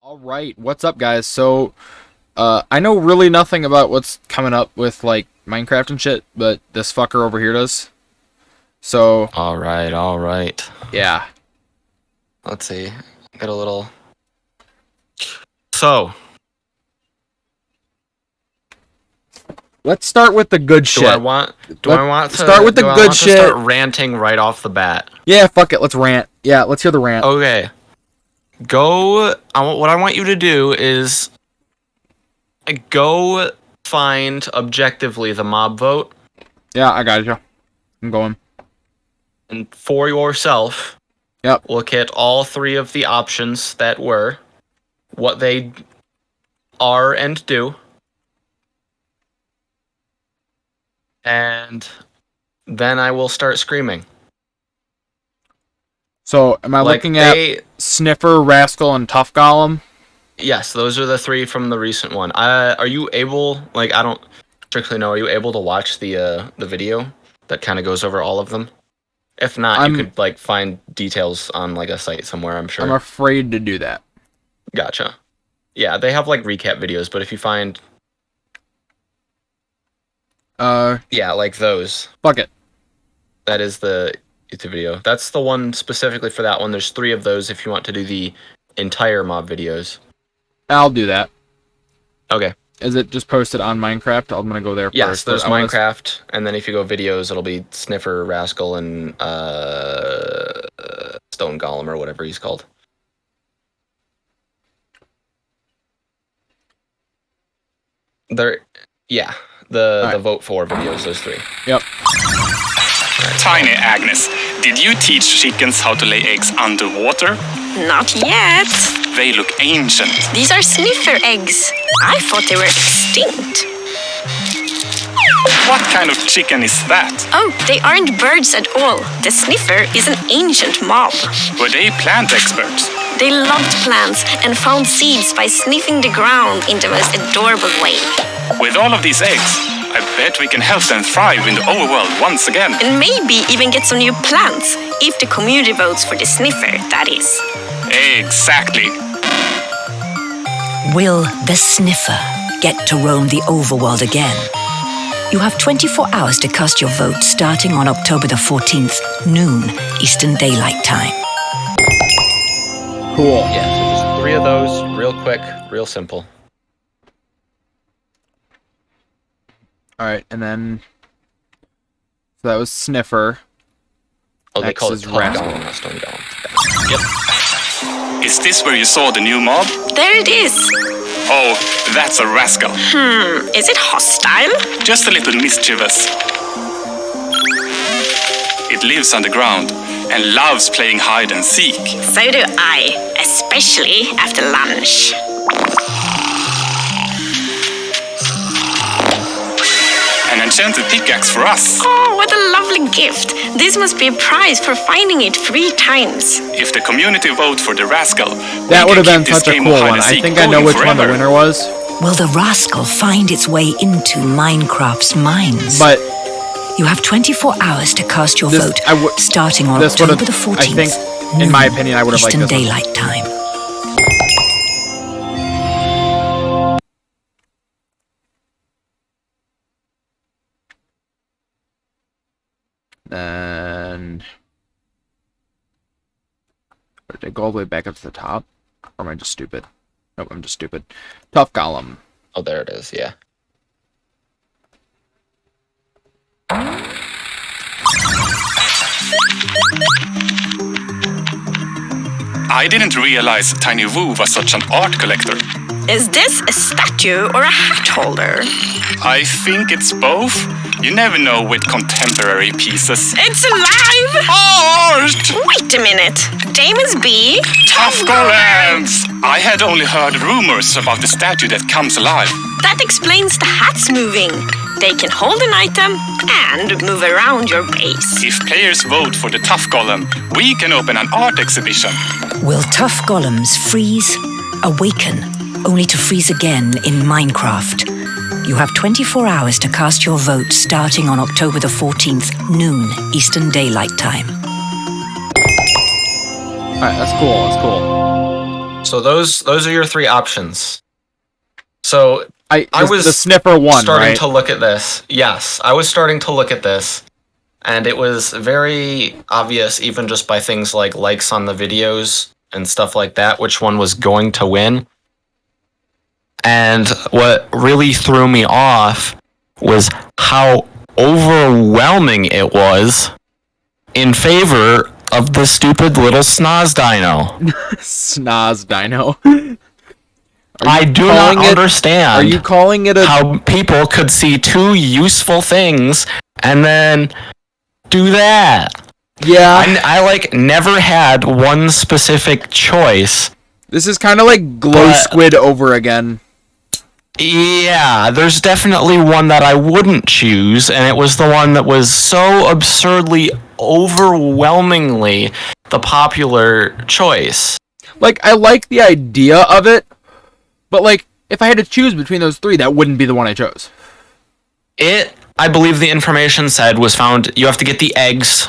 All right, what's up, guys? So, I know really nothing about what's coming up with, like, Minecraft and shit, but this fucker over here does. So... Alright. Yeah. Let's see. Get a little... So... Let's start with the good shit. Do I want to start with the good shit? Start ranting right off the bat? Yeah, fuck it, let's rant. Yeah, let's hear the rant. Okay. What I want you to do is... Go find, objectively, the mob vote. Yeah, I got you. I'm going. And for yourself... Yep. Look at all three of the options that were, what they are and do, and then I will start screaming. So, am I looking at Sniffer, Rascal, and Tough Golem? Yes, those are the three from the recent one. Are you able, like, I don't strictly know, are you able to watch the video that kind of goes over all of them? If not, you could, like, find details on, like, a site somewhere, I'm sure. I'm afraid to do that. Gotcha. Yeah, they have, like, recap videos, but if you find... Yeah, like those. Fuck it. That is the YouTube video. That's the one specifically for that one. There's 3 of those if you want to do the entire mob videos. I'll do that. Okay. Is it just posted on Minecraft? I'm gonna go there first. Yes, there's Minecraft, and then if you go videos, it'll be Sniffer, Rascal, and Stone Golem, or whatever he's called. Yeah, the vote for videos, those 3. Yep. Tiny Agnes, did you teach chickens how to lay eggs underwater? Not yet. They look ancient. These are sniffer eggs. I thought they were extinct. What kind of chicken is that? Oh, they aren't birds at all. The sniffer is an ancient mob. Were they plant experts? They loved plants and found seeds by sniffing the ground in the most adorable way. With all of these eggs, I bet we can help them thrive in the overworld once again. And maybe even get some new plants, if the community votes for the sniffer, that is. Exactly. Will the sniffer get to roam the overworld again? You have 24 hours to cast your vote starting on October the 14th, noon, Eastern Daylight Time. Cool. Yeah, so just 3 of those, real quick, real simple. Alright, and then... So that was Sniffer. Oh, they call it Tough Golem. not Stone Golem. Yep. Is this where you saw the new mob? There it is. Oh, that's a rascal. Is it hostile? Just a little mischievous. It lives underground and loves playing hide and seek. So do I, especially after lunch. An enchanted pickaxe for us. Oh, what a lovely gift. This must be a prize for finding it 3 times. If the community vote for the rascal, that would have been such a cool one. I think I know which one the winner was. Will the rascal find its way into Minecraft's mines? But you have 24 hours to cast your vote, starting on October the 14th. I think, in my opinion, I would have liked this Eastern Daylight Time. And did I go all the way back up to the top? Or am I just stupid? Nope, I'm just stupid. Tough Golem. Oh, there it is, yeah. I didn't realize Tiny Woo was such an art collector. Is this a statue or a hat holder? I think it's both. You never know with contemporary pieces. It's alive! Art! Wait a minute. Damon's bee? Tough golems! I had only heard rumors about the statue that comes alive. That explains the hats moving. They can hold an item and move around your base. If players vote for the Tough Golem, we can open an art exhibition. Will tough golems freeze, awaken, only to freeze again in Minecraft? You have 24 hours to cast your vote starting on October the 14th, noon, Eastern Daylight Time. Alright, that's cool. That's cool. So those are your three options. So I was the sniffer one, starting right? to look at this. Yes, I was starting to look at this, and it was very obvious, even just by things like likes on the videos and stuff like that, which one was going to win. And what really threw me off was how overwhelming it was in favor of the stupid little Snoz Dino. Snoz Dino. I do not understand. Are you calling it how people could see two useful things and then do that? Yeah. I like never had one specific choice. This is kind of like Glow Squid over again. Yeah, there's definitely one that I wouldn't choose, and it was the one that was so absurdly, overwhelmingly the popular choice. Like, I like the idea of it, but like, if I had to choose between those three, that wouldn't be the one I chose. I believe the information said, was found, you have to get the eggs.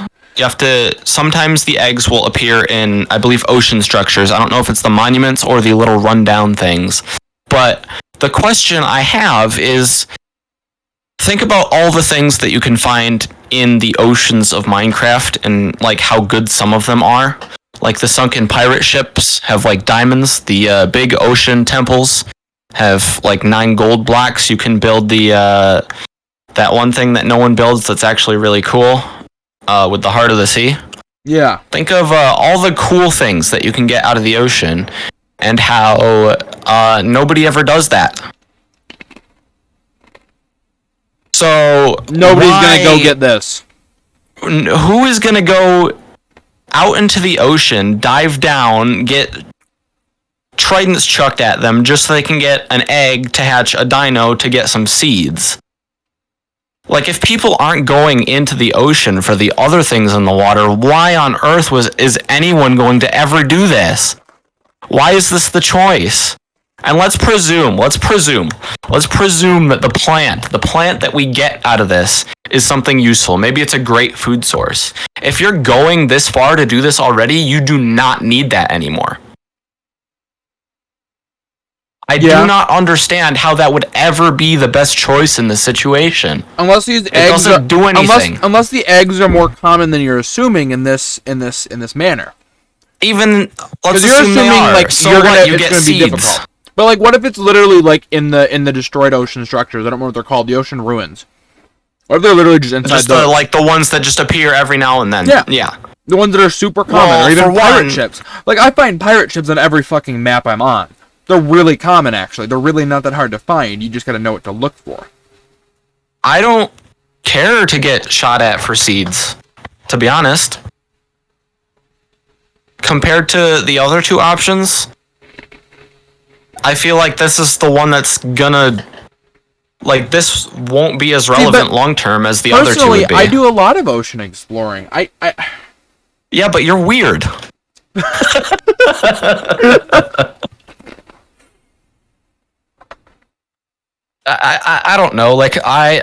Sometimes the eggs will appear in, I believe, ocean structures. I don't know if it's the monuments or the little rundown things. But the question I have is, think about all the things that you can find in the oceans of Minecraft and like how good some of them are. Like the sunken pirate ships have like diamonds. The big ocean temples have like 9 gold blocks. You can build the that one thing that no one builds that's actually really cool with the heart of the sea. Yeah. Think of all the cool things that you can get out of the ocean and how nobody ever does that. So nobody's gonna go get this. Who is gonna go out into the ocean, dive down, get tridents chucked at them just so they can get an egg to hatch a dino to get some seeds? Like, if people aren't going into the ocean for the other things in the water, why on earth is anyone going to ever do this? Why is this the choice? And let's presume that the plant that we get out of this is something useful. Maybe it's a great food source. If you're going this far to do this already, you do not need that anymore. I do not understand how that would ever be the best choice in this situation. Unless these eggs doesn't do anything. Unless the eggs are more common than you're assuming in this manner. Even let's you're assume they assuming are. like So it's what? gonna be seeds. difficult. But like, what if it's literally like in the destroyed ocean structures? I don't remember what they're called. The ocean ruins. Or if they're literally just inside just like the ones that just appear every now and then. Yeah. The ones that are super common, or even pirate ships. Like, I find pirate ships on every fucking map I'm on. They're really common, actually. They're really not that hard to find. You just gotta know what to look for. I don't care to get shot at for seeds, to be honest. Compared to the other two options, I feel like this is the one that's gonna... Like, this won't be as relevant long-term as the other two would be. Personally, I do a lot of ocean exploring. Yeah, but you're weird. I don't know. Like, like,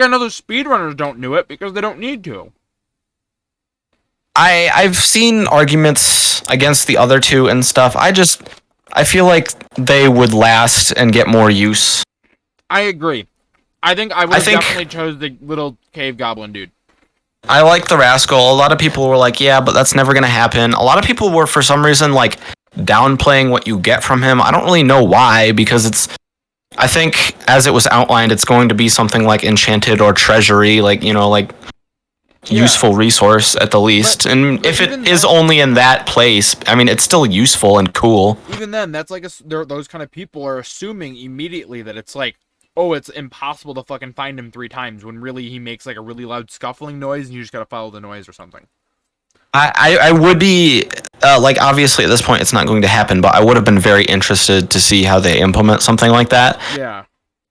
I know the speedrunners don't do it because they don't need to. I've seen arguments against the other two and stuff. I feel like they would last and get more use. I agree. I think I would have definitely chose the little cave goblin dude. I like the rascal. A lot of people were like, yeah, but that's never going to happen. A lot of people were, for some reason, like, downplaying what you get from him. I don't really know why, because I think, as it was outlined, it's going to be something like enchanted or treasury, like, you know, like, useful resource at the least. But if it is only in that place, I mean, it's still useful and cool. Even then, that's like those kind of people are assuming immediately that it's like, oh, it's impossible to fucking find him 3 times, when really he makes like a really loud scuffling noise and you just gotta follow the noise or something. I would be, like, obviously at this point it's not going to happen, but I would have been very interested to see how they implement something like that. Yeah.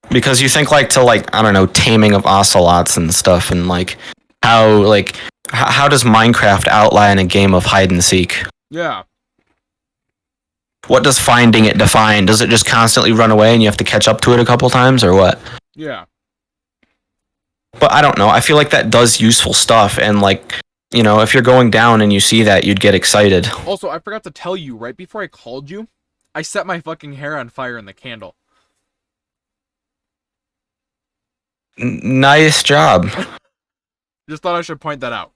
Because you think, like, to, like, I don't know, taming of ocelots and stuff, and, like, how does Minecraft outline a game of hide and seek? Yeah. What does finding it define? Does it just constantly run away and you have to catch up to it a couple times, or what? Yeah. But I don't know. I feel like that does useful stuff, and, like, you know, if you're going down and you see that, you'd get excited. Also, I forgot to tell you, right before I called you, I set my fucking hair on fire in the candle. Nice job. Just thought I should point that out.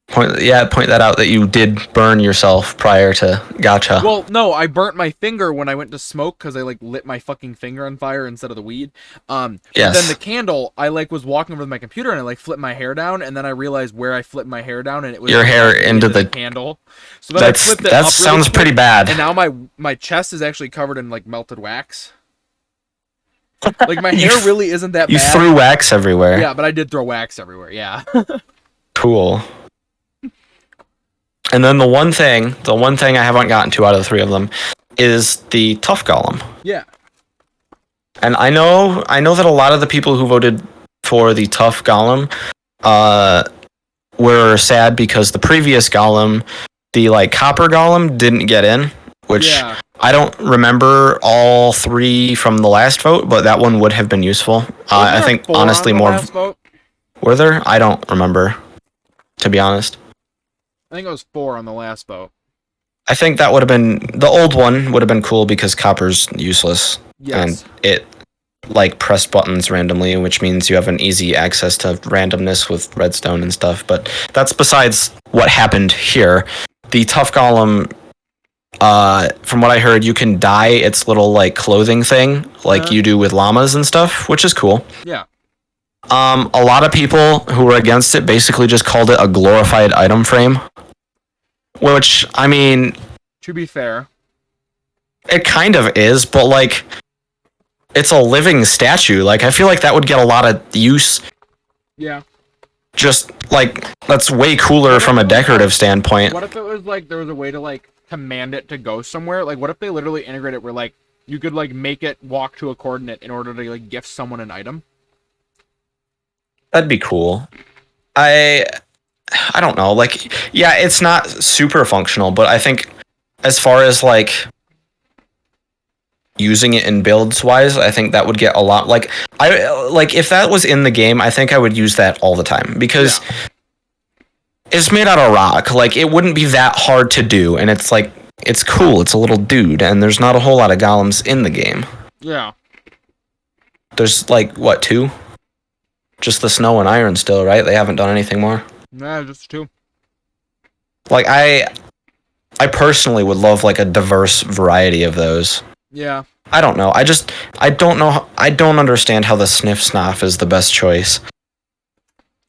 Point that out that you did burn yourself prior to. Gotcha. Well, no, I burnt my finger when I went to smoke because I like lit my fucking finger on fire instead of the weed. Yes. But then the candle, I like was walking over to my computer and I like flipped my hair down, and then I realized where I flipped my hair down, and it was Your hair into the candle. So then I flipped it that up sounds really pretty quick, bad. and now my chest is actually covered in like melted wax. Like my hair really isn't that You bad. threw wax everywhere. Yeah, but I did throw wax everywhere. Yeah. Cool. And then the one thing I haven't gotten to out of the three of them is the tough golem. Yeah. And I know that a lot of the people who voted for the tough golem were sad because the previous golem, the like copper golem, didn't get in, which Yeah. I don't remember all three from the last vote, but that one would have been useful. I think honestly more. Were there? I don't remember, to be honest. I think it was 4 on the last vote. I think that would have been the old one would have been cool because copper's useless. Yes. And it like press buttons randomly, which means you have an easy access to randomness with redstone and stuff. But that's besides what happened here. The tough golem, from what I heard, you can dye its little like clothing thing like you do with llamas and stuff, which is cool. Yeah. A lot of people who were against it basically just called it a glorified item frame. Which, I mean, To be fair. it kind of is, but like, it's a living statue. Like, I feel like that would get a lot of use. Yeah. Just like, that's way cooler from a decorative standpoint. What if it was like there was a way to like command it to go somewhere? Like, what if they literally integrate it where like you could like make it walk to a coordinate in order to like gift someone an item? That'd be cool. I don't know. Like, yeah, it's not super functional, but I think as far as like using it in builds wise, I think that would get a lot. Like, if that was in the game, I think I would use that all the time because it's made out of rock. Like, it wouldn't be that hard to do, and it's like it's cool. It's a little dude, and there's not a whole lot of golems in the game. Yeah. There's like what, 2? Just the snow and iron still, right? They haven't done anything more. Nah, just 2. Like, I personally would love like a diverse variety of those. Yeah. I don't know. I don't understand how the sniff snoff is the best choice.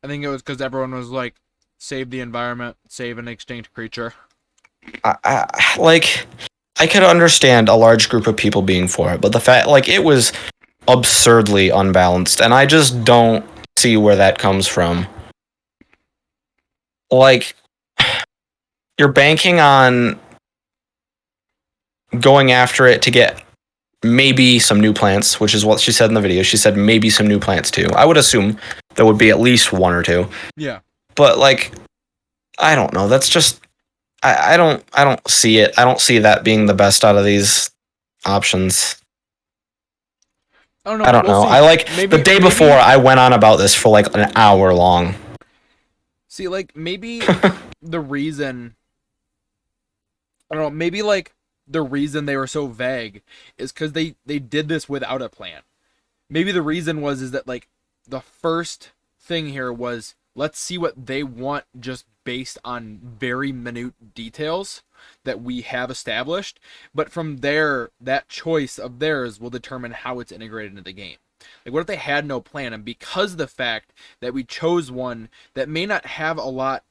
I think it was because everyone was like, save the environment, save an extinct creature. I could understand a large group of people being for it, but the fact, like, it was absurdly unbalanced, and I just don't see where that comes from. Like, you're banking on going after it to get maybe some new plants, which is what she said in the video. She said maybe some new plants too. I would assume there would be at least 1 or 2. Yeah. But like, I don't know. That's just I don't see it. I don't see that being the best out of these options. I don't know. I don't know. See. I like the day before I went on about this for like an hour long. See, like, maybe the reason, I don't know, maybe, like, the reason they were so vague is because they did this without a plan. Maybe the reason is that, like, the first thing here was, let's see what they want just based on very minute details that we have established. But from there, that choice of theirs will determine how it's integrated into the game. Like, what if they had no plan, and because of the fact that we chose one that may not have a lot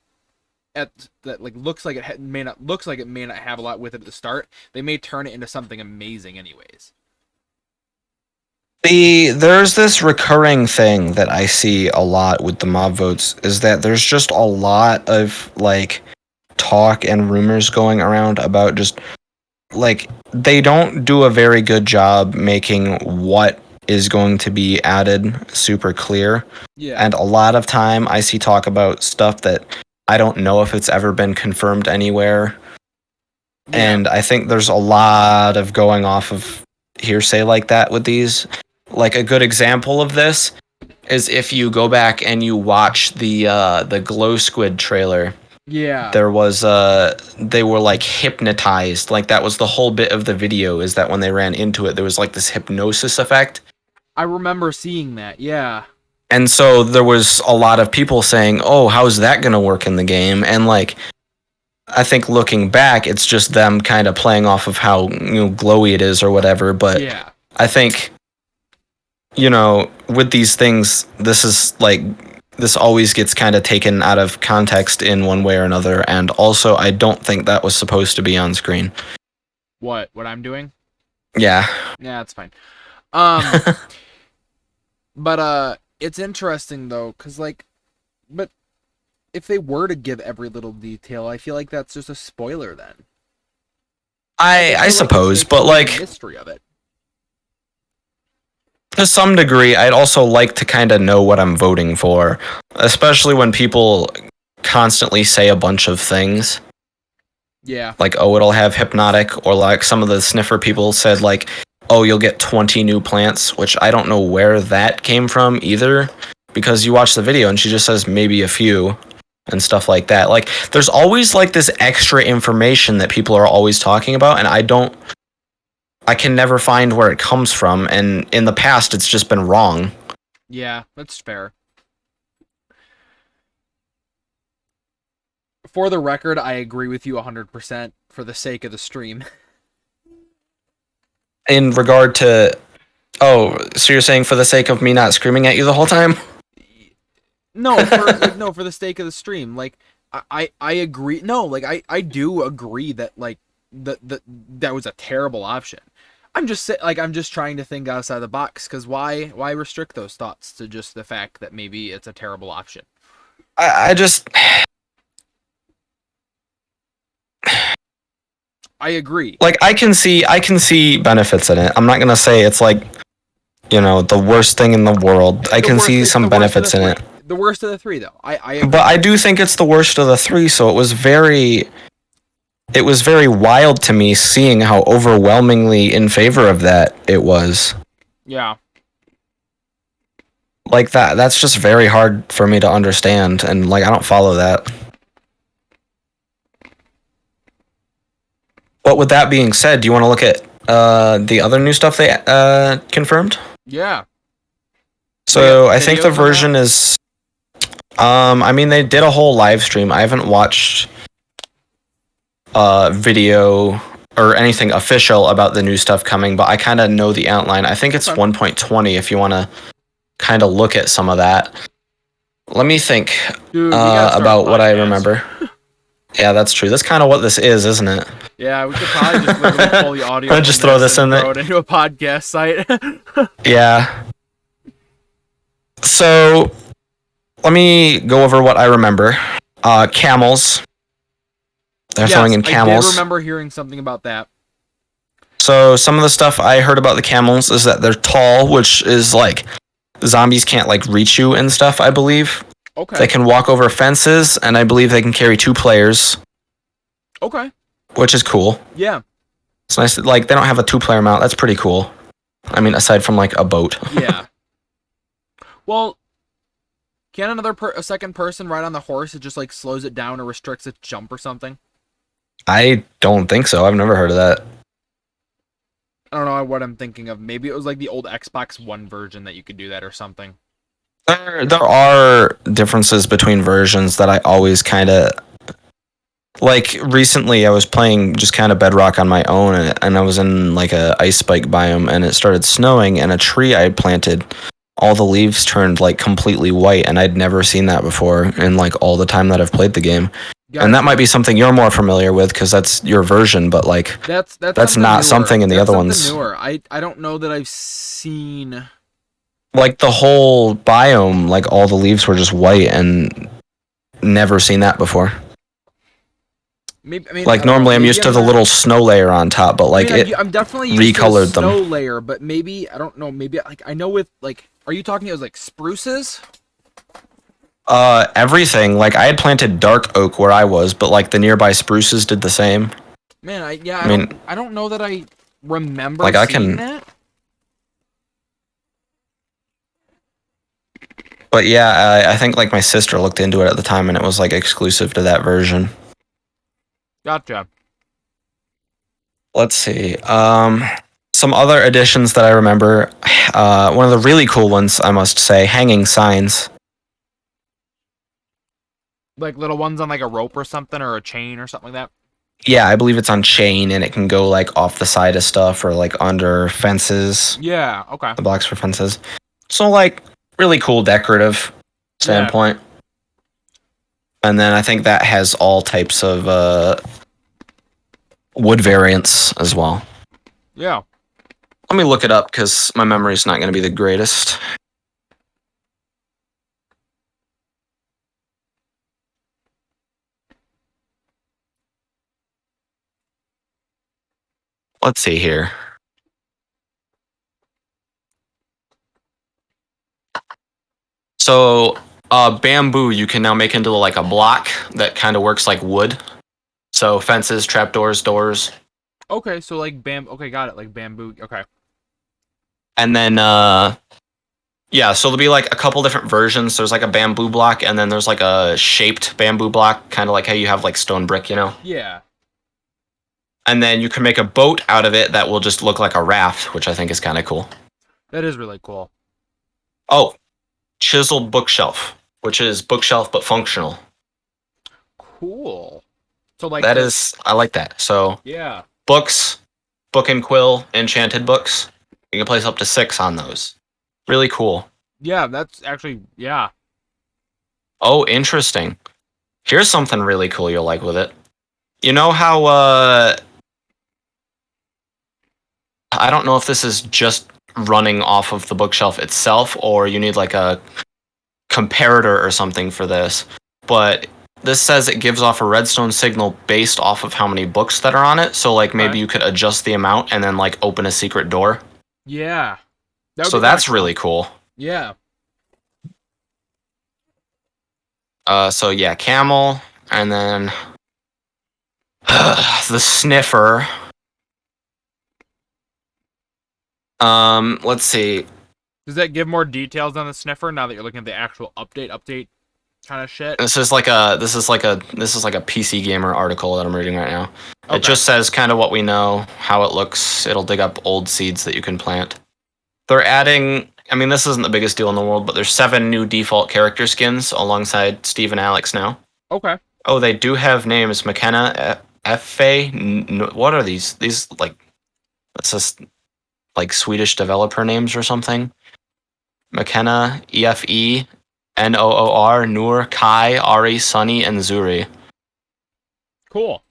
looks like it may not have a lot with it at the start, they may turn it into something amazing anyways. There's this recurring thing that I see a lot with the mob votes is that there's just a lot of like talk and rumors going around about just like they don't do a very good job making what is going to be added super clear. Yeah. And a lot of time I see talk about stuff that I don't know if it's ever been confirmed anywhere. Yeah. And I think there's a lot of going off of hearsay like that with these. Like, a good example of this is if you go back and you watch the Glow Squid trailer Yeah. there was they were like hypnotized. Like that was the whole bit of the video, is that when they ran into it, there was like this hypnosis effect. I remember seeing that. Yeah. And so there was a lot of people saying, "Oh, how's that going to work in the game?" And like I think looking back, it's just them kind of playing off of how, glowy it is or whatever, but Yeah. I think, with these things, this always gets kind of taken out of context in one way or another, and also I don't think that was supposed to be on screen. What I'm doing? Yeah. Yeah, that's fine. But it's interesting though, cause but if they were to give every little detail, I feel like that's just a spoiler then. I suppose, but like the mystery of it. To some degree, I'd also like to kind of know what I'm voting for, especially when people constantly say a bunch of things. Yeah. Like, oh, it'll have hypnotic, or like some of the sniffer people said, like, oh, you'll get 20 new plants, which I don't know where that came from either, because you watch the video and she just says maybe a few and stuff like that. Like, there's always like this extra information that people are always talking about, and I can never find where it comes from, and in the past, it's just been wrong. Yeah, that's fair. For the record, I agree with you 100% for the sake of the stream. In regard to... Oh, so you're saying for the sake of me not screaming at you the whole time? No, for the sake of the stream. Like, I agree. No, like, I do agree that, like, that was a terrible option. I'm just trying to think outside the box, because why restrict those thoughts to just the fact that maybe it's a terrible option? I just... I agree. Like, I can see benefits in it. I'm not gonna say it's like, the worst thing in the world. I can see some benefits in it. The worst of the three, though. I agree. But I do think it's the worst of the three, so it was very wild to me seeing how overwhelmingly in favor of that it was. Yeah. Like that's just very hard for me to understand, and like I don't follow that. But with that being said, do you want to look at the other new stuff they confirmed? Yeah. So I think the version is I mean, they did a whole live stream. I haven't watched video or anything official about the new stuff coming, but I kind of know the outline. I think it's 1.20 if you want to kind of look at some of that. Let me think about what I remember. Yeah, that's true. That's kind of what this is, isn't it? Yeah, we could probably just literally pull the audio. I'll just throw this in there. Throw it into a podcast site. Yeah. So, let me go over what I remember. Camels. They're throwing in camels. I did remember hearing something about that. So, some of the stuff I heard about the camels is that they're tall, which is like zombies can't like reach you and stuff, I believe. Okay. They can walk over fences, and I believe they can carry 2 players. Okay. Which is cool. Yeah. It's nice that, like, they don't have a 2-player mount. That's pretty cool. I mean, aside from, like, a boat. Yeah. Well, can a second person ride on the horse? It just, like, slows it down or restricts its jump or something? I don't think so. I've never heard of that. I don't know what I'm thinking of. Maybe it was, like, the old Xbox One version that you could do that or something. There are differences between versions that I always kind of... Like, recently I was playing just kind of Bedrock on my own, and I was in, like, a ice spike biome, and it started snowing, and a tree I had planted, all the leaves turned, like, completely white, and I'd never seen that before in, like, all the time that I've played the game. Gotcha. And that might be something you're more familiar with, because that's your version, but, like, that's not newer. Something in the other ones. Newer. I don't know that I've seen... Like, the whole biome, like, all the leaves were just white, and never seen that before. Maybe, I mean, like, normally I'm used to the little snow layer on top, but, like, I'm definitely used recolored to the snow them. layer, but maybe, I don't know, maybe, like, I know with, like, are you talking about, like, spruces? Everything. Like, I had planted dark oak where I was, but, like, the nearby spruces did the same. Man, I don't know that I remember seeing that. But yeah, I think like my sister looked into it at the time, and it was like exclusive to that version. Gotcha. Let's see. Some other additions that I remember. One of the really cool ones, I must say, hanging signs. Like little ones on like a rope or something, or a chain or something like that. Yeah, I believe it's on chain, and it can go like off the side of stuff or like under fences. Yeah. Okay. The blocks for fences. So like really cool decorative standpoint. And then I think that has all types of wood variants as well. Yeah. Let me look it up because my memory's not going to be the greatest. Let's see here. So, bamboo you can now make into like a block that kind of works like wood. So fences, trapdoors, doors. Okay. So like Okay, got it. Like bamboo. Okay. And then, yeah, so there'll be like a couple different versions. There's like a bamboo block, and then there's like a shaped bamboo block, kind of like how you have like stone brick, you know? Yeah. And then you can make a boat out of it that will just look like a raft, which I think is kind of cool. That is really cool. Oh, chiseled bookshelf, which is bookshelf but functional. Cool. So like That is, I like that. So Yeah. books, book and quill, enchanted books. You can place up to 6 on those. Really cool. Yeah. That's actually yeah. Oh, interesting. Here's something really cool you'll like with it. You know how I don't know if this is just running off of the bookshelf itself or you need like a comparator or something for this, but this says it gives off a redstone signal based off of how many books that are on it. So like maybe Okay. you could adjust the amount and then like open a secret door. Yeah. That would So be kinda that's really cool. Yeah. So yeah, camel, and then the sniffer. Let's see. Does that give more details on the sniffer now that you're looking at the actual update kind of shit? This is like a PC Gamer article that I'm reading right now. Okay. It just says kind of what we know, how it looks. It'll dig up old seeds that you can plant. They're adding. I mean, this isn't the biggest deal in the world, but there's 7 new default character skins alongside Steve and Alex now. Okay. Oh, they do have names. McKenna, F.A. What are these? These like, this is like Swedish developer names or something. McKenna, EFE, Noor, Noor, Kai, Ari, Sunny, and Zuri. Cool.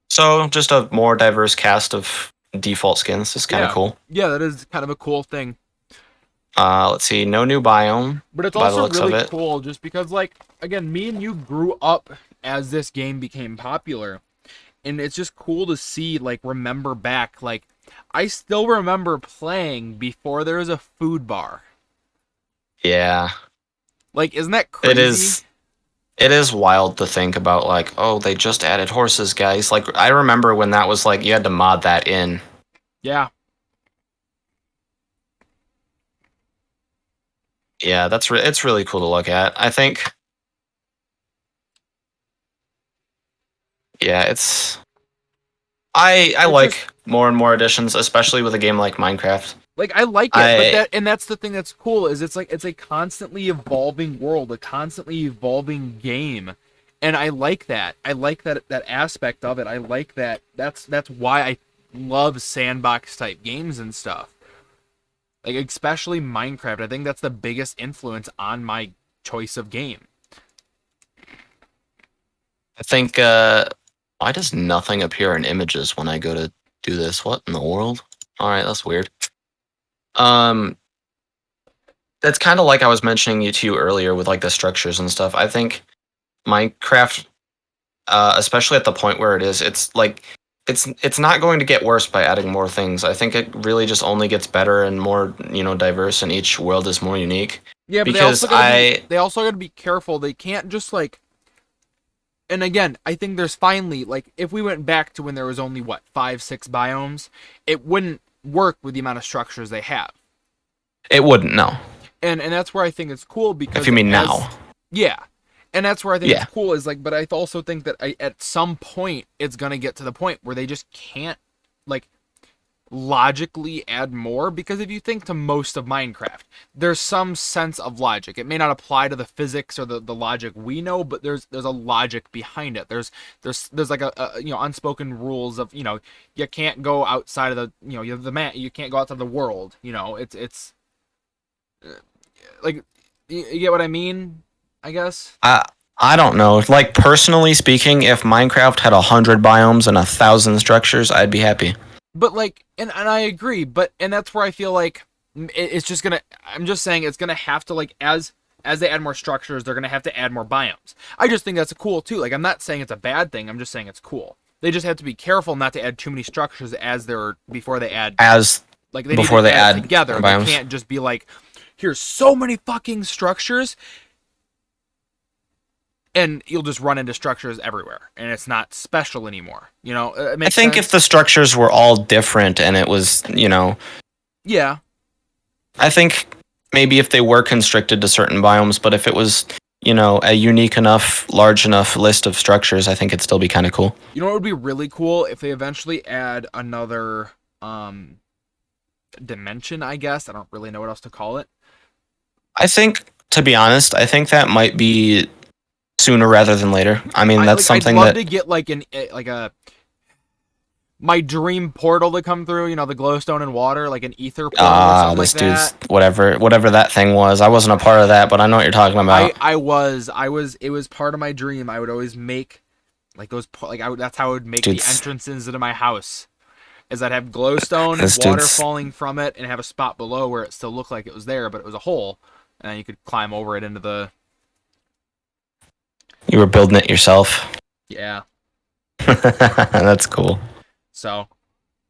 So just a more diverse cast of default skins. It's kind of cool. Yeah, that is kind of a cool thing. Let's see, no new biome. But it's by the also looks of really it. cool just because, like, again, me and you grew up as this game became popular. And it's just cool to see, like, remember back. Like, I still remember playing before there was a food bar. Yeah, Like, isn't that crazy? it is. It is wild to think about, like, oh, they just added horses, guys. Like, I remember when that was like, you had to mod that in. Yeah. Yeah, it's really cool to look at. I think. Yeah, it's. I like just- more and more additions, especially with a game like Minecraft. Like, I like it, but that's the thing that's cool, is it's like, it's a constantly evolving world, a constantly evolving game. And I like that. I like that aspect of it. I like that. That's why I love sandbox type games and stuff. Like, especially Minecraft. I think that's the biggest influence on my choice of game. I think. Why does nothing appear in images when I go to do this? What in the world? All right, that's weird. That's kind of like I was mentioning to you earlier with like the structures and stuff. I think Minecraft, especially at the point where it is, it's like it's not going to get worse by adding more things. I think it really just only gets better and more, diverse, and each world is more unique. Yeah, but because they also gotta be careful. They can't just like. And again, I think there's finally, like, if we went back to when there was only, 5, 6 biomes, it wouldn't work with the amount of structures they have. It wouldn't, no. And that's where I think it's cool because If you mean now. Yeah. And that's where I think Yeah. it's cool is like, but I also think that at some point it's gonna get to the point where they just can't like logically add more, because if you think to most of Minecraft, there's some sense of logic. It may not apply to the physics or the logic we know, but there's a logic behind it. There's like a unspoken rules of, you can't go outside of the, you have the man, you can't go outside of the world, it's like, you get what I mean, I guess. I don't know. Like, personally speaking, if Minecraft had 100 biomes and 1,000 structures, I'd be happy. But like, and I agree, and that's where I feel like it's just gonna. I'm just saying it's gonna have to, like, as they add more structures, they're gonna have to add more biomes. I just think that's cool too. Like, I'm not saying it's a bad thing. I'm just saying it's cool. They just have to be careful not to add too many structures before they add like they before need to they add add together. biomes. They can't just be like, here's so many fucking structures, and you'll just run into structures everywhere, and it's not special anymore. It makes I think sense? if the structures were all different and it was, Yeah. I think maybe if they were constricted to certain biomes, but if it was, a unique enough, large enough list of structures, I think it'd still be kind of cool. You know what would be really cool if they eventually add another dimension, I guess. I don't really know what else to call it. I think, to be honest, I think that might be sooner rather than later. I mean, that's something I'd love that to get like my dream portal to come through, the glowstone and water, like an ether portal or something this like dude's that. whatever that thing was. I wasn't a part of that, but I know what you're talking about. I was it was part of my dream. I would always make like those that's how I would make the entrances into my house. Is I'd have glowstone and water falling from it and have a spot below where it still looked like it was there, but it was a hole, and then you could climb over it into the. You were building it yourself. Yeah. That's cool. So,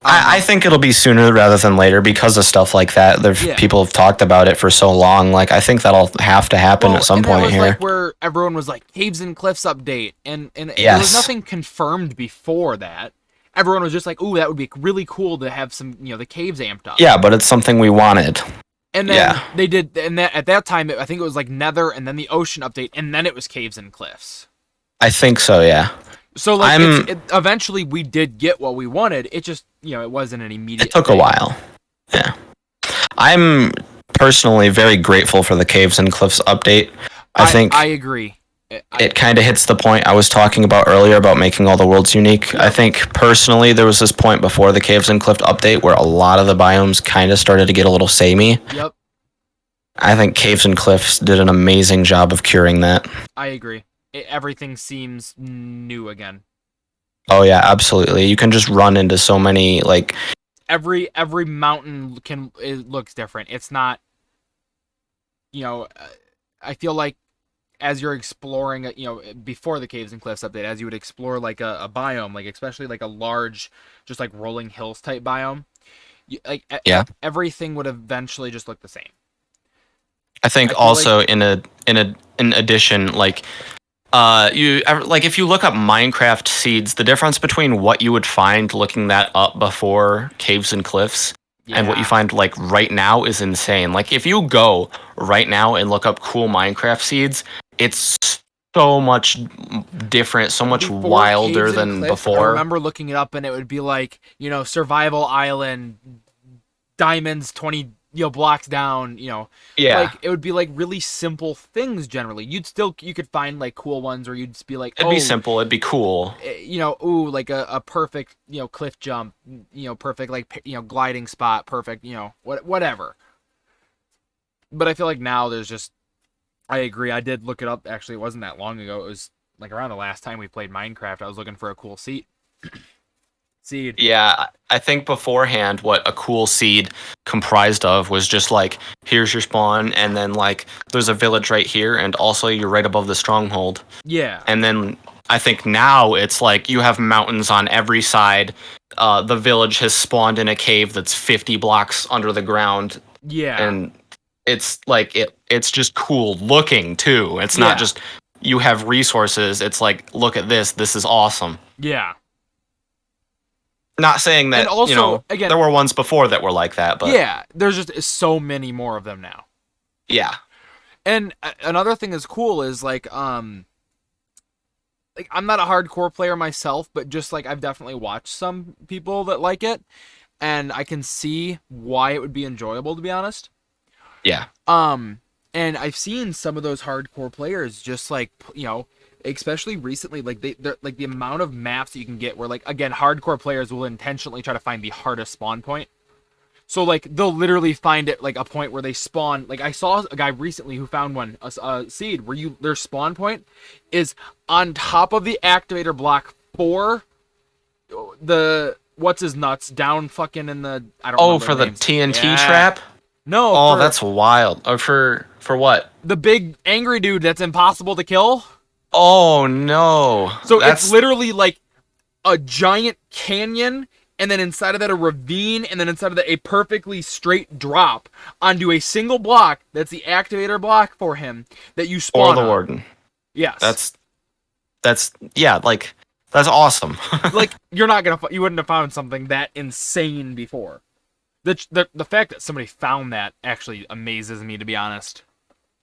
I think it'll be sooner rather than later because of stuff like that. People have talked about it for so long. Like, I think that'll have to happen at some point here. Like where everyone was like, Caves and Cliffs update, and there was nothing confirmed before that. Everyone was just like, ooh, that would be really cool to have some, the caves amped up. Yeah, but it's something we wanted. And then they did, and at that time, I think it was like Nether, and then the Ocean update, and then it was Caves and Cliffs. I think so, yeah. So like, eventually we did get what we wanted. It just, it wasn't an immediate. It took a while. Yeah. I'm personally very grateful for the Caves and Cliffs update. I think I agree. It kind of hits the point I was talking about earlier about making all the worlds unique. Yep. I think personally there was this point before the Caves and Cliffs update where a lot of the biomes kind of started to get a little samey. Yep. I think Caves and Cliffs did an amazing job of curing that. I agree. Everything seems new again. Oh yeah, absolutely. You can just run into so many, like, every mountain it looks different. It's not, I feel like as you're exploring, before the Caves and Cliffs update, as you would explore like a biome, like especially like a large, just like rolling hills type biome, everything would eventually just look the same. I think also like, in addition, like, if you look up Minecraft seeds, the difference between what you would find looking that up before Caves and Cliffs and what you find like right now is insane. Like, if you go right now and look up cool Minecraft seeds, it's so much different, so much wilder than before. I remember looking it up and it would be like, survival island, diamonds 20 blocks down, like it would be like really simple things generally. You could find like cool ones where you'd just be like, it'd be simple, it'd be cool, like a perfect cliff jump, perfect like gliding spot, perfect, whatever. But I feel like now there's just, I agree, I did look it up, actually it wasn't that long ago, it was like around the last time we played Minecraft. I was looking for a cool seed. Yeah, I think beforehand what a cool seed comprised of was just like, here's your spawn, and then like there's a village right here, and also you're right above the stronghold. Yeah. And then I think now it's like you have mountains on every side. The village has spawned in a cave that's 50 blocks under the ground. Yeah. And it's like it's just cool looking too. It's not just you have resources. It's like, look at this. This is awesome. Yeah. Not saying that, also, again, there were ones before that were like that, but... Yeah, there's just so many more of them now. Yeah. And another thing that's cool is like I'm not a hardcore player myself, but just like I've definitely watched some people that like it, and I can see why it would be enjoyable, to be honest. Yeah. And I've seen some of those hardcore players just like, especially recently, like they're like the amount of maps that you can get where, like, again, hardcore players will intentionally try to find the hardest spawn point. So like they'll literally find it like a point where they spawn. Like I saw a guy recently who found a seed where their spawn point is on top of the activator block for the what's his nuts down fucking in the, I don't Oh, remember for the the names. TNT Yeah. trap? No, Oh, for that's wild. Or for what? the big angry dude that's impossible to kill. Oh no. So it's That's literally like a giant canyon, and then inside of that a ravine, and then inside of that a perfectly straight drop onto a single block that's the activator block for him that you or spawn the on. warden. Yes. That's yeah, like that's awesome. Like you wouldn't have found something that insane before. The fact that somebody found that actually amazes me, to be honest.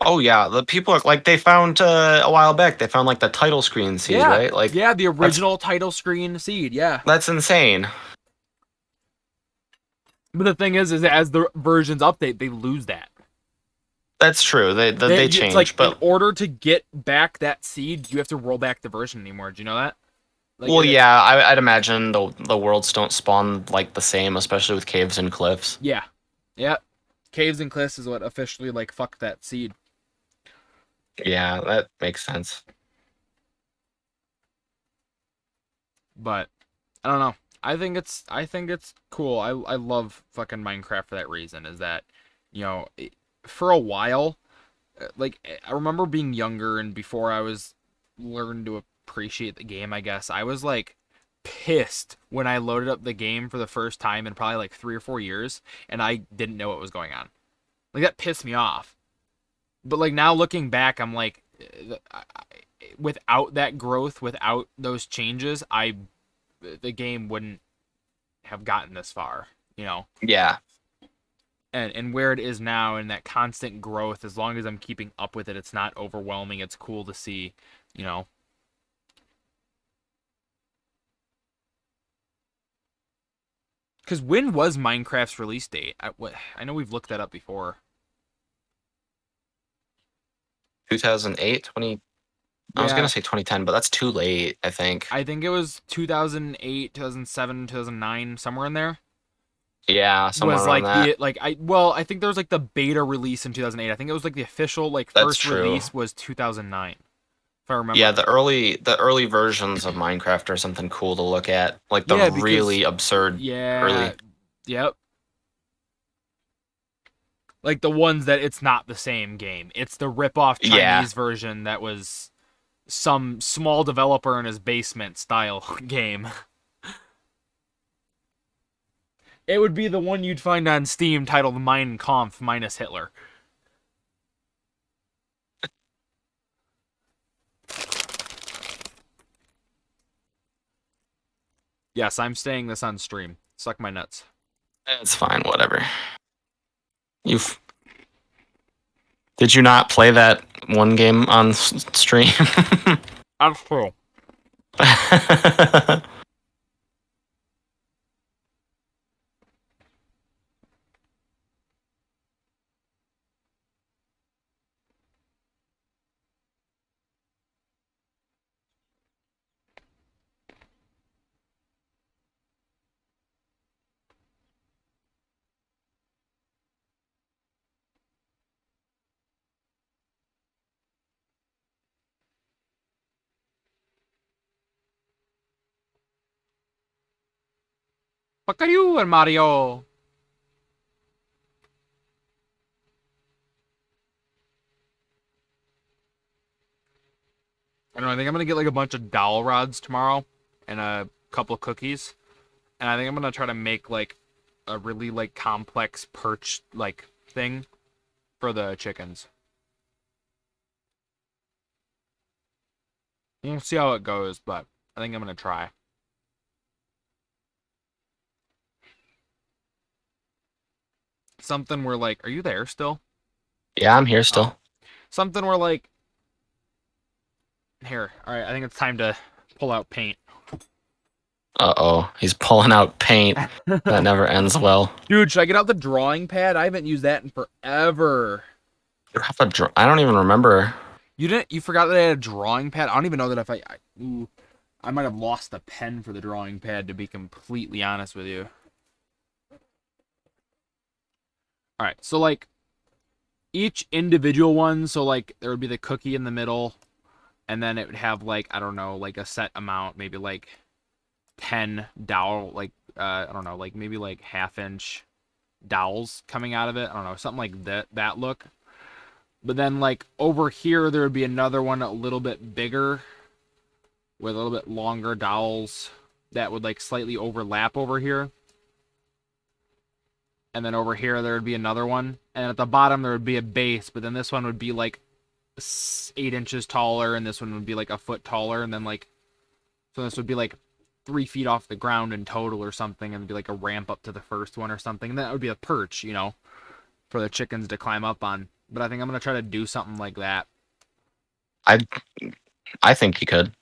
Oh yeah, the people are like they found a while back. They found like the title screen seed, Yeah. right? Like Yeah, the that's original title screen seed, yeah. that's insane. But the thing is as the versions update, they lose that. That's true. They It's change, like in but order to get back that seed, you have to roll back the version anymore. Do you know that? Like well, yeah, I'd imagine the worlds don't spawn like the same, especially with caves and cliffs. yeah, yeah. Caves and cliffs is what officially like fucked that seed. Yeah, that makes sense. But I don't know. I think it's cool. I love fucking Minecraft for that reason. Is that for a while, like I remember being younger and before I was learned to appreciate the game. I guess I was like pissed when I loaded up the game for the first time in probably like 3 or 4 years, and I didn't know what was going on. Like that pissed me off. But like now looking back, I'm like, without that growth, without those changes, the game wouldn't have gotten this far. Yeah. And where it is now, and that constant growth, as long as I'm keeping up with it, it's not overwhelming. It's cool to see. Because when was Minecraft's release date? I know we've looked that up before. 2008, 20. I was Yeah, gonna say 2010, but that's too late. I think. I think it was 2008, 2007, 2009, somewhere in there. Yeah, somewhere Was around like that. I think there was like the beta release in 2008. I think it was like the official like That's first true. release was 2009, if I remember. Yeah, the early versions of Minecraft are something cool to look at. Like the Yeah, because really absurd yeah, early. yep. Like the ones that it's not the same game. It's the rip-off Yeah. Chinese version that was some small developer in his basement style game. It would be the one you'd find on Steam titled Mein Kampf minus Hitler. Yes, I'm staying this on stream. Suck my nuts. It's fine, whatever. You've Did you not play that one game on stream? That's true. Fuck are you and Mario? I don't know, I think I'm gonna get like a bunch of dowel rods tomorrow and a couple of cookies. And I think I'm gonna try to make like a really like complex perch like thing for the chickens. We'll see how it goes, but I think I'm gonna try. Something where like, are you there still? Yeah, I'm here Oh, still. something where like here. All right, I think it's time to pull out paint. Uh-oh, he's pulling out paint. That never ends well. Dude, should I get out the drawing pad? I haven't used that in forever. You have I don't even remember. You didn't? You forgot that I had a drawing pad? I don't even know that if ooh, I might have lost the pen for the drawing pad, to be completely honest with you. All right, so like each individual one, so like there would be the cookie in the middle, and then it would have like, I don't know, like a set amount, maybe like 10 dowel, like I don't know, like maybe like half-inch dowels coming out of it. I don't know, something like that look. But then like over here there would be another one a little bit bigger with a little bit longer dowels that would like slightly overlap over here. And then over here there would be another one, and at the bottom there would be a base, but then this one would be like 8 inches taller, and this one would be like a foot taller, and then like, so this would be like 3 feet off the ground in total or something, and it'd be like a ramp up to the first one or something. And that would be a perch, you know, for the chickens to climb up on. But I think I'm gonna try to do something like that. I I think you could.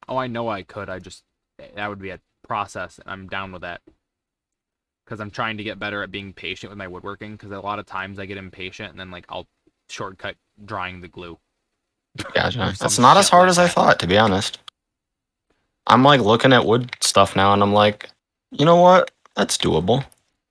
Oh, I know I could. That would be a process, and I'm down with that. Because I'm trying to get better at being patient with my woodworking, because a lot of times I get impatient, and then like I'll shortcut drying the glue. Gotcha. It's not as hard as I thought, to be honest. I'm like looking at wood stuff now, and I'm like, you know what? That's doable.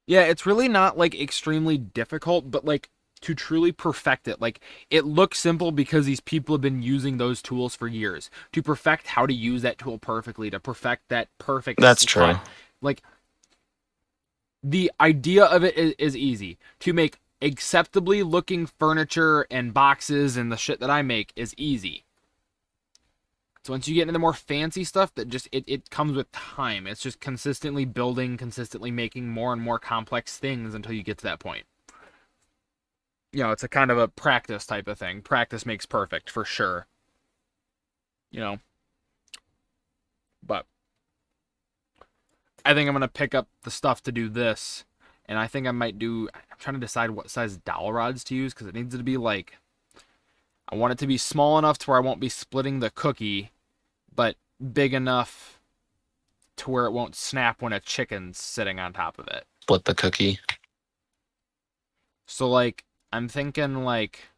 Yeah, it's really not like extremely difficult, but like to truly perfect it, like it looks simple because these people have been using those tools for years. To perfect how to use that tool perfectly, to perfect that perfect That's true. Like the idea of it is easy. To make acceptably looking furniture and boxes and the shit that I make is easy. So once you get into the more fancy stuff, that just it comes with time. It's just consistently building, consistently making more and more complex things until you get to that point. You know, it's a kind of a practice type of thing. Practice makes perfect, for sure. You know. But I think I'm gonna pick up the stuff to do this. And I think I might do, I'm trying to decide what size dowel rods to use, because it needs to be like, I want it to be small enough to where I won't be splitting the cookie, but big enough to where it won't snap when a chicken's sitting on top of it. Split the cookie. So like, I'm thinking like,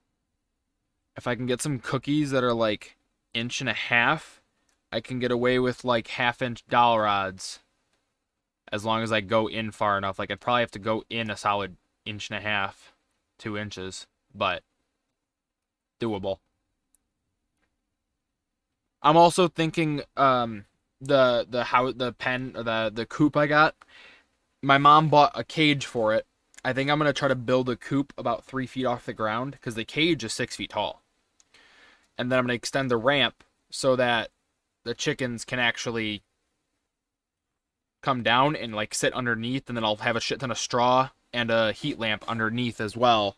if I can get some cookies that are like 1.5 inches, I can get away with like 1/2 inch dowel rods. As long as I go in far enough. Like I'd probably have to go in a solid 1.5 inches, 2 inches, but doable. I'm also thinking the coop I got. My mom bought a cage for it. I think I'm gonna try to build a coop about 3 feet off the ground, because the cage is 6 feet tall. And then I'm gonna extend the ramp so that the chickens can actually come down and like sit underneath, and then I'll have a shit ton of straw and a heat lamp underneath as well,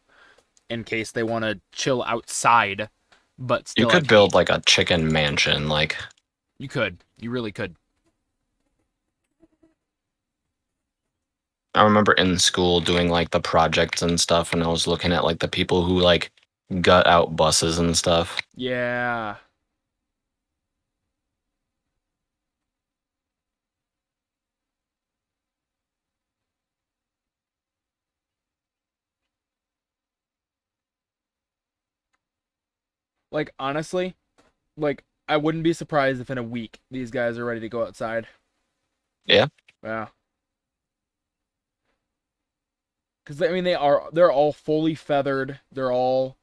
in case they want to chill outside, but still. You could build like a chicken mansion, like. You could. You really could. I remember in school doing like the projects and stuff, and I was looking at like the people who like gut out buses and stuff. Yeah. Like honestly, like I wouldn't be surprised if in a week these guys are ready to go outside. Yeah. Yeah. Because I mean they're all fully feathered. They're all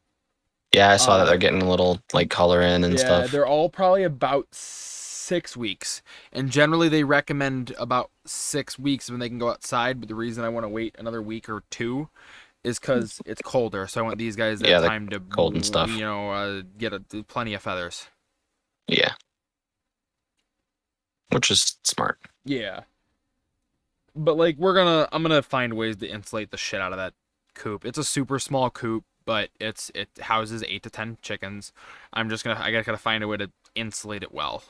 Yeah, I saw that they're getting a little like color in and yeah, stuff. they're all probably about 6 weeks, and generally they recommend about 6 weeks when they can go outside. But the reason I want to wait another week or two is because it's colder, so I want these guys that time to cold and stuff. You know, plenty of feathers. Yeah. Which is smart. Yeah. But like I'm gonna find ways to insulate the shit out of that coop. It's a super small coop, but it houses 8 to 10 chickens. I gotta find a way to insulate it well.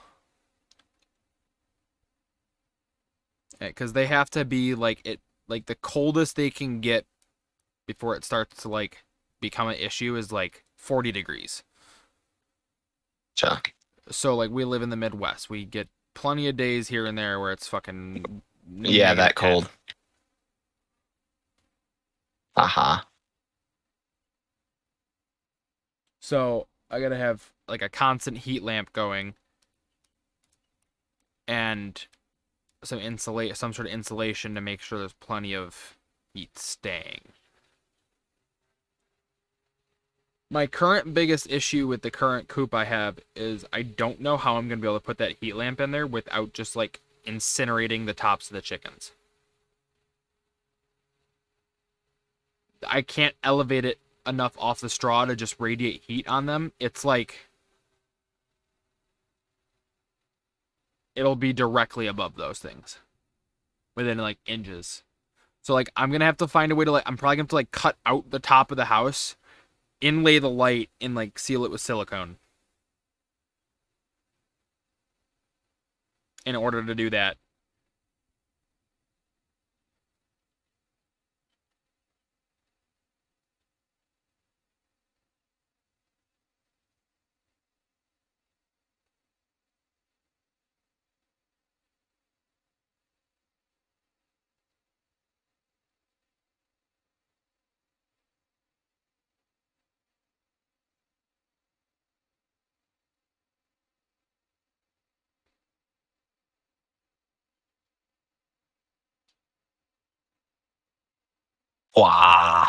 Because they have to be like the coldest they can get before it starts to like become an issue is like 40 degrees. Sure. So like we live in the Midwest. We get plenty of days here and there where it's fucking Yeah, that -10. cold. Aha. So I gotta have like a constant heat lamp going and some sort of insulation to make sure there's plenty of heat staying. My current biggest issue with the current coop I have is I don't know how I'm gonna be able to put that heat lamp in there without just like incinerating the tops of the chickens. I can't elevate it enough off the straw to just radiate heat on them. It's like it'll be directly above those things within like inches. So like I'm gonna have to find a way to I'm probably gonna have to like cut out the top of the house, inlay the light, and like seal it with silicone in order to do that. Wow.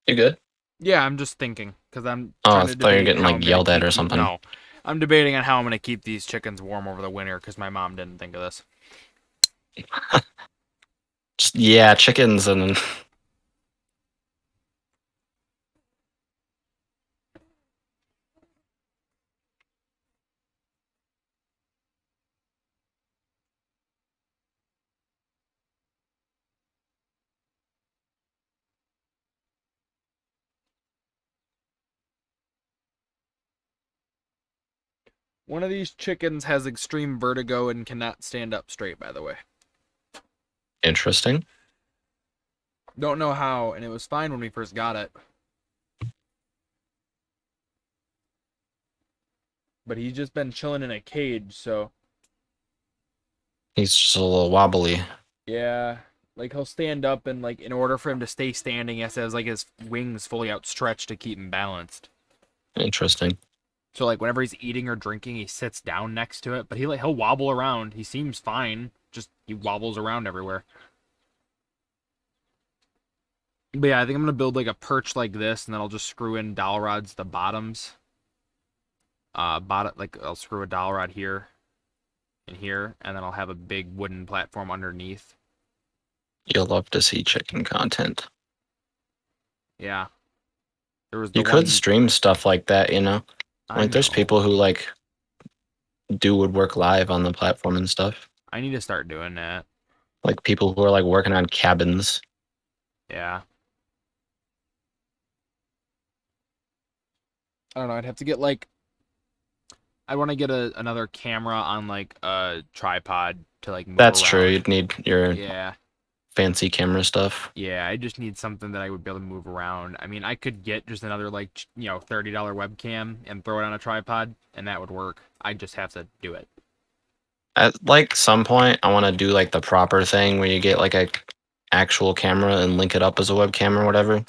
You good? Yeah, I'm just thinking because I'm Oh, I trying to thought you were debate getting how like I'm gonna yelled at keep or something. No, I'm debating on how I'm gonna keep these chickens warm over the winter because my mom didn't think of this. Yeah, chickens and One of these chickens has extreme vertigo and cannot stand up straight, by the way. interesting. Don't know how, and it was fine when we first got it. But he's just been chilling in a cage, so He's just a little wobbly. yeah. Like he'll stand up and like in order for him to stay standing, he has to have like his wings fully outstretched to keep him balanced. Interesting. So like whenever he's eating or drinking, he sits down next to it, but he'll wobble around. He seems fine, just he wobbles around everywhere. But yeah, I think I'm gonna build like a perch like this, and then I'll just screw in dowel rods to the bottoms. Like I'll screw a dowel rod here and here, and then I'll have a big wooden platform underneath. You'll love to see chicken content. Yeah. There was the You could one stream stuff like that, you know? I Like there's know. people who like do woodwork live on the platform and stuff. I need to start doing that. Like people who are like working on cabins. Yeah. I don't know. I'd have to get like I want to get another camera on like a tripod to like move That's around. true. You'd need your Yeah. fancy camera stuff. Yeah, I just need something that I would be able to move around. I mean, I could get just another like, $30 webcam and throw it on a tripod and that would work. I just have to do it. At like some point, I want to do like the proper thing where you get like a actual camera and link it up as a webcam or whatever.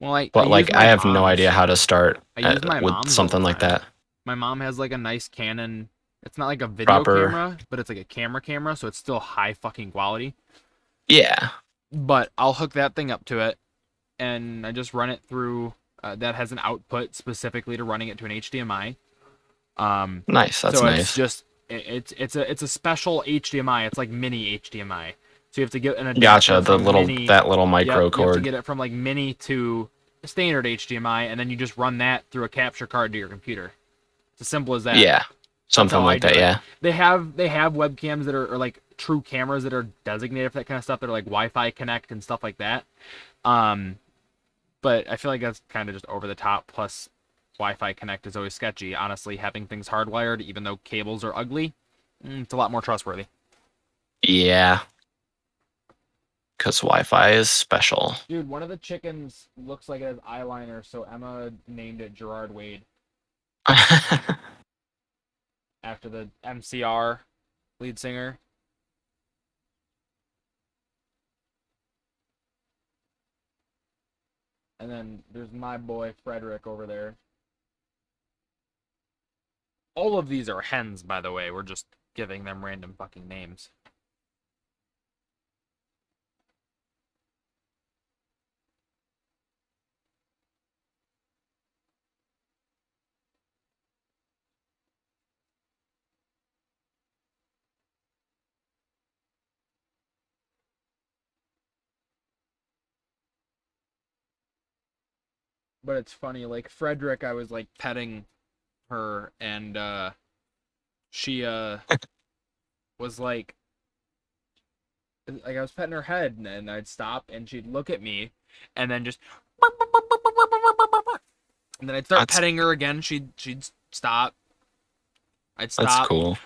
Well, I But use like my I have no mom's. idea how to start I use my with mom's all something the like time. that. My mom has like a nice Canon. It's not like a video Proper. camera, but it's like a camera, so it's still high fucking quality. Yeah. But I'll hook that thing up to it, and I just run it through. That has an output specifically to running it to an HDMI. Nice. That's so nice. it's just it's a special HDMI. It's like mini HDMI. So you have to get an Gotcha. adapter from mini. That little Yep, micro you have to cord. get it from like mini to standard HDMI, and then you just run that through a capture card to your computer. It's as simple as that. Yeah, That's something how I like do that. it. Yeah. They have webcams that are or like true cameras that are designated for that kind of stuff. That are like Wi-Fi connect and stuff like that. But I feel like that's kind of just over the top. Plus, Wi-Fi connect is always sketchy. Honestly, having things hardwired, even though cables are ugly, it's a lot more trustworthy. Yeah. Because Wi-Fi is special. Dude, one of the chickens looks like it has eyeliner, so Emma named it Gerard Wade after the MCR lead singer. And then there's my boy Frederick over there. All of these are hens, by the way. We're just giving them random fucking names. But it's funny, like Frederick, I was like petting her, and she was like I was petting her head, and I'd stop, and she'd look at me, and then just, and then I'd start That's petting her again. She'd stop. I'd that's stop. cool.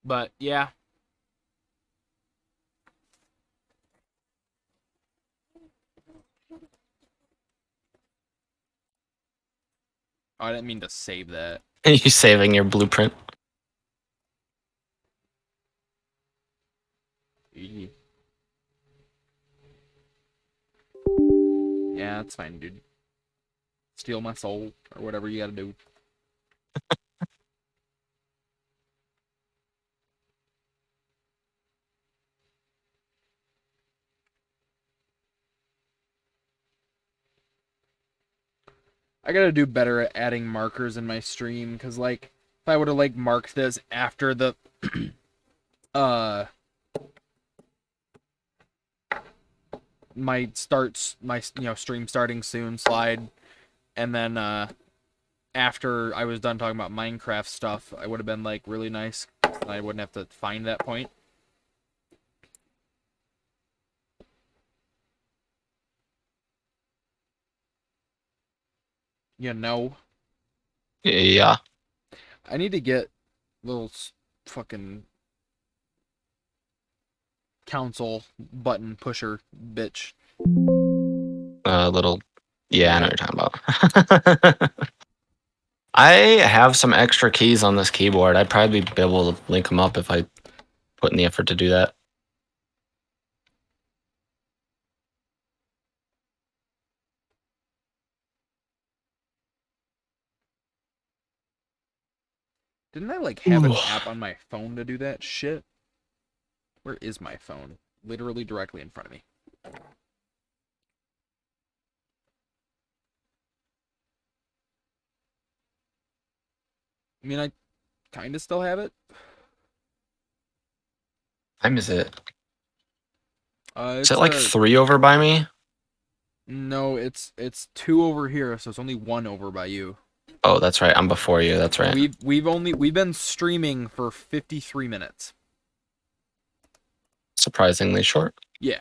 But yeah, oh, I didn't mean to save that. You saving your blueprint? Yeah, that's fine, dude. Steal my soul or whatever you gotta do. I gotta do better at adding markers in my stream, because like if I would have like marked this after the uh my stream starting soon slide, and then after I was done talking about Minecraft stuff, I would have been like really nice. I wouldn't have to find that point. You know, Yeah. I need to get little fucking council button pusher bitch. Little. Yeah, I know what you're talking about. I have some extra keys on this keyboard. I'd probably be able to link them up if I put in the effort to do that. Didn't I like have an app on my phone to do that shit? Where is my phone? Literally directly in front of me. I mean, I kind of still have it. Time is it? Is It's it like 3 over by me? no, it's 2 over here, so it's only 1 over by you. Oh, that's right. I'm before you. That's right. We've been streaming for 53 minutes. Surprisingly short. Yeah.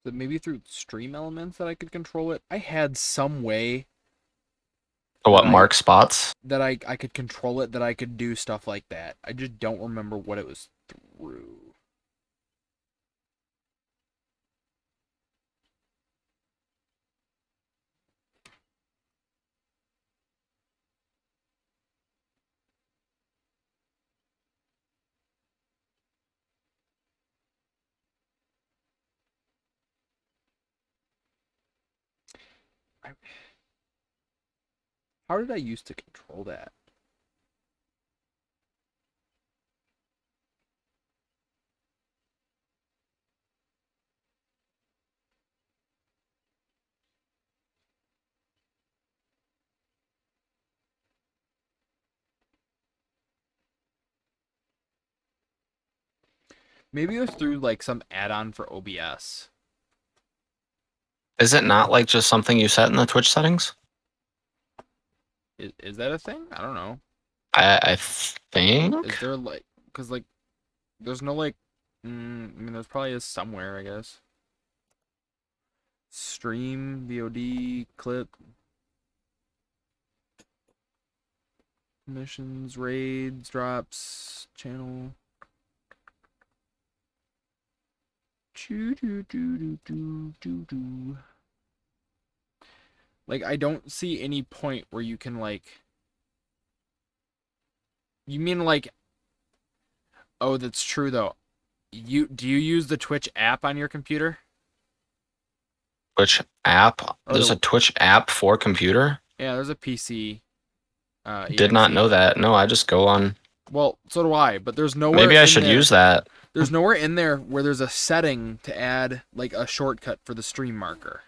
That maybe through stream elements that I could control it. I had some way Or what, that mark spots? I could control it, that I could do stuff like that. I just don't remember what it was through. I, how did I used to control that? Maybe it was through like some add-on for OBS. Is it not like just something you set in the Twitch settings? Is that a thing? I don't know. I think. Is there like, cause like, there's no like, I mean, there's probably is somewhere, I guess. Stream, VOD, clip, missions, raids, drops, channel. Choo doo doo doo doo doo doo. Like, I don't see any point where you can like. You mean like? Oh, that's true though. Do you use the Twitch app on your computer? Twitch app? Or There's a the Twitch app for computer? Yeah, there's a PC. Did not EXE. know that. No, I just go on. Well, so do I, but there's nowhere Maybe I in should there. use that. There's nowhere in there where there's a setting to add like a shortcut for the stream marker.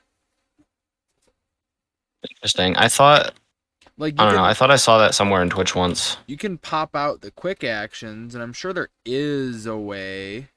Interesting. I thought, Like I you don't know, I can thought I saw that somewhere in Twitch once. you can pop out the quick actions, and I'm sure there is a way.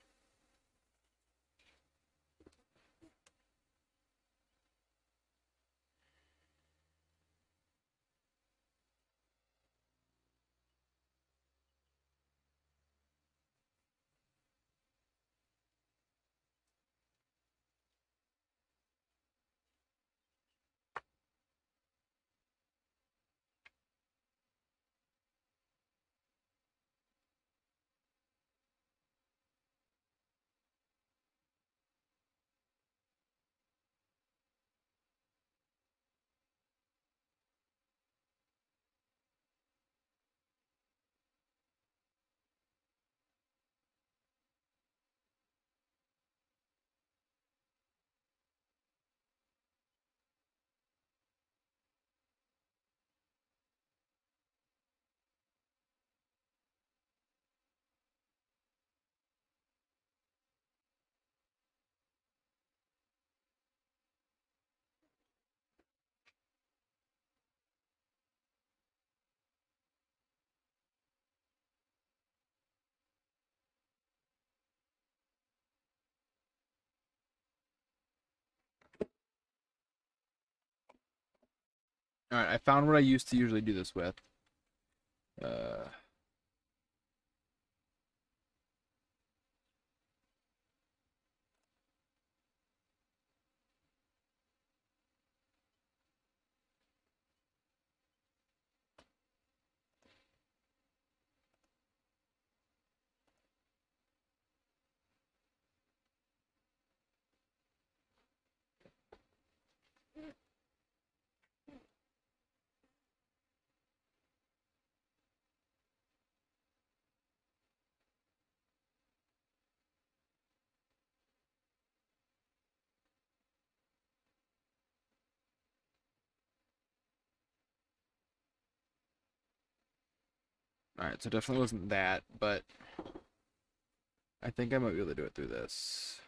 All right, I found what I used to usually do this with. Uh, all right, so definitely wasn't that, but I think I might be able to do it through this.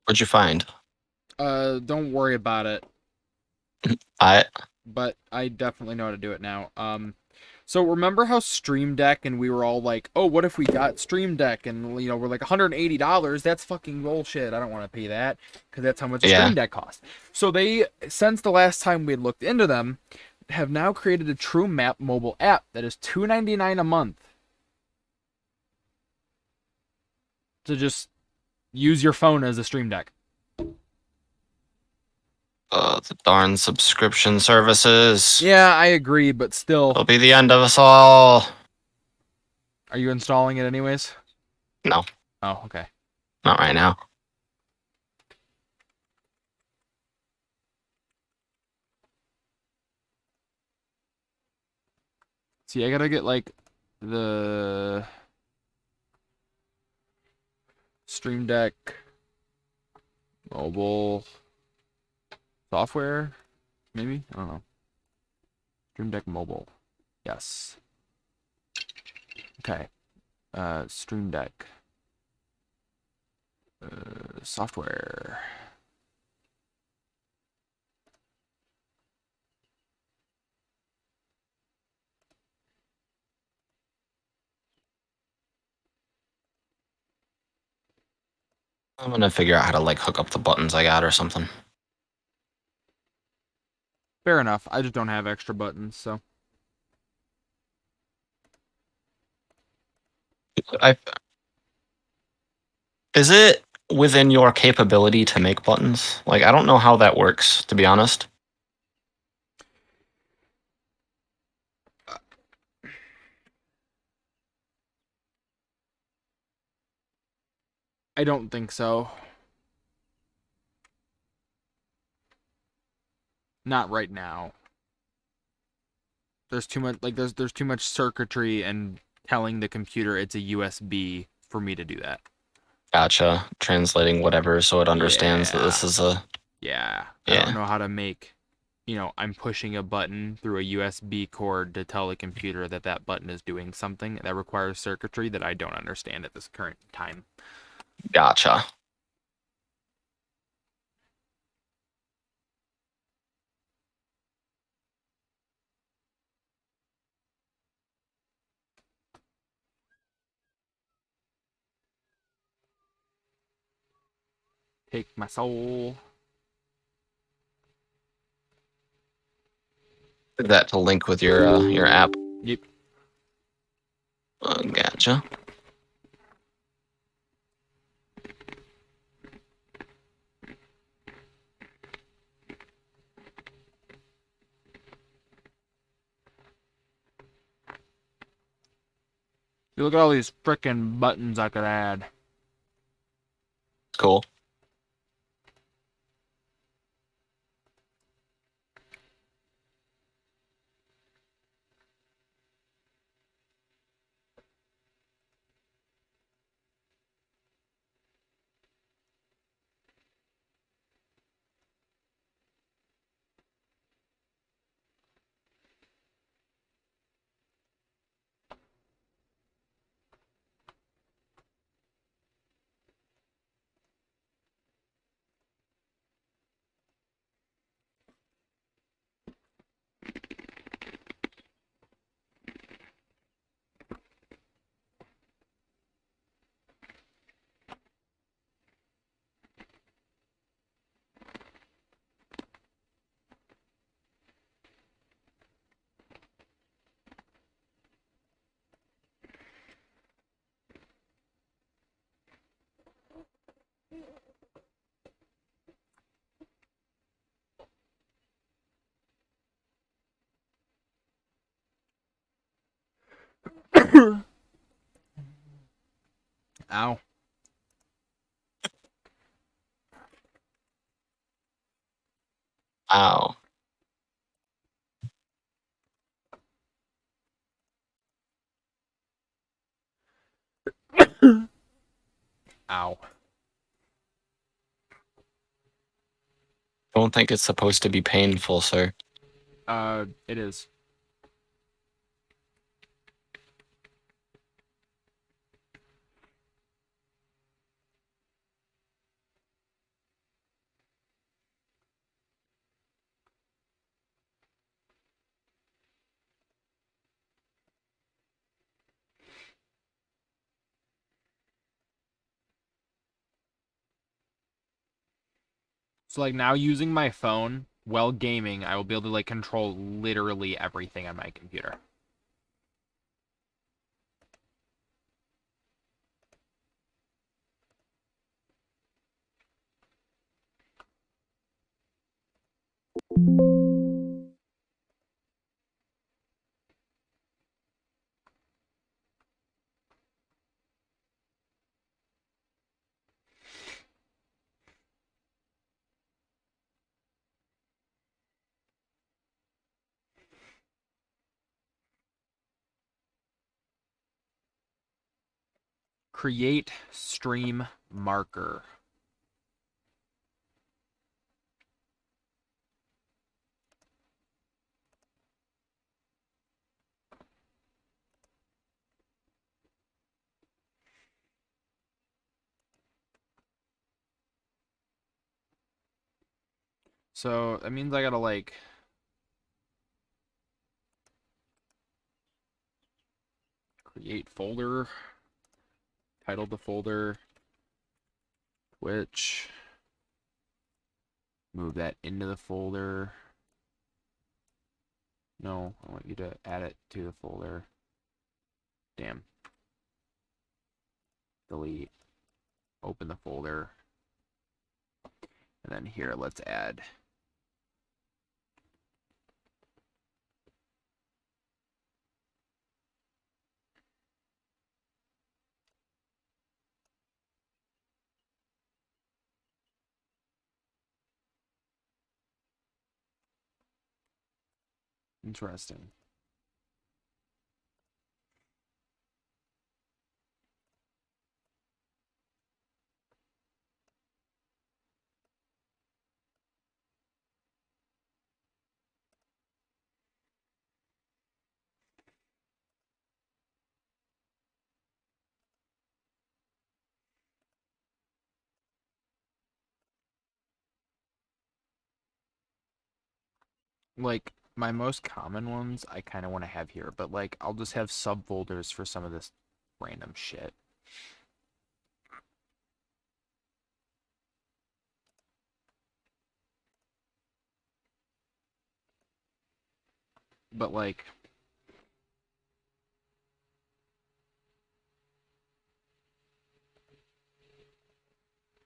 What'd you find? Don't worry about it. I But I definitely know how to do it now. So remember how Stream Deck and we were all like, oh, what if we got Stream Deck and we're like $180? That's fucking bullshit. I don't want to pay that because that's how much a yeah. Stream Deck costs. So they, since the last time we had looked into them, have now created a True Map mobile app that is $2.99 a month to just use your phone as a Stream Deck. The darn subscription services. Yeah, I agree, but still, It'll be the end of us all. are you installing it anyways? No, Oh, okay. not right now. See, I gotta get like the Stream Deck mobile software, maybe? I don't know. Stream Deck mobile. Yes. Okay. Stream Deck. Software. I'm gonna figure out how to like hook up the buttons I got or something. Fair enough. I just don't have extra buttons, so. I Is it within your capability to make buttons? Like, I don't know how that works, to be honest. I don't think so. Not right now. There's too much there's too much circuitry and telling the computer it's a USB for me to do that. Gotcha. Translating whatever so it understands that Yeah. this is a. Yeah. I don't Yeah. know how to make, I'm pushing a button through a USB cord to tell the computer that that button is doing something that requires circuitry that I don't understand at this current time. Gotcha. Take my soul. Did that to link with your app. Yep. Gotcha. You look at all these frickin' buttons I could add. Cool. Ow. Ow. Ow. Don't think it's supposed to be painful, sir. It is. So like now using my phone while gaming, I will be able to like control literally everything on my computer. Create stream marker. So that means I gotta like create folder, title the folder, Twitch, move that into the folder. No, I want you to add it to the folder. Damn. Delete, open the folder. And then here, let's add. Interesting. Like, my most common ones I kind of want to have here, but like, I'll just have subfolders for some of this random shit. But like,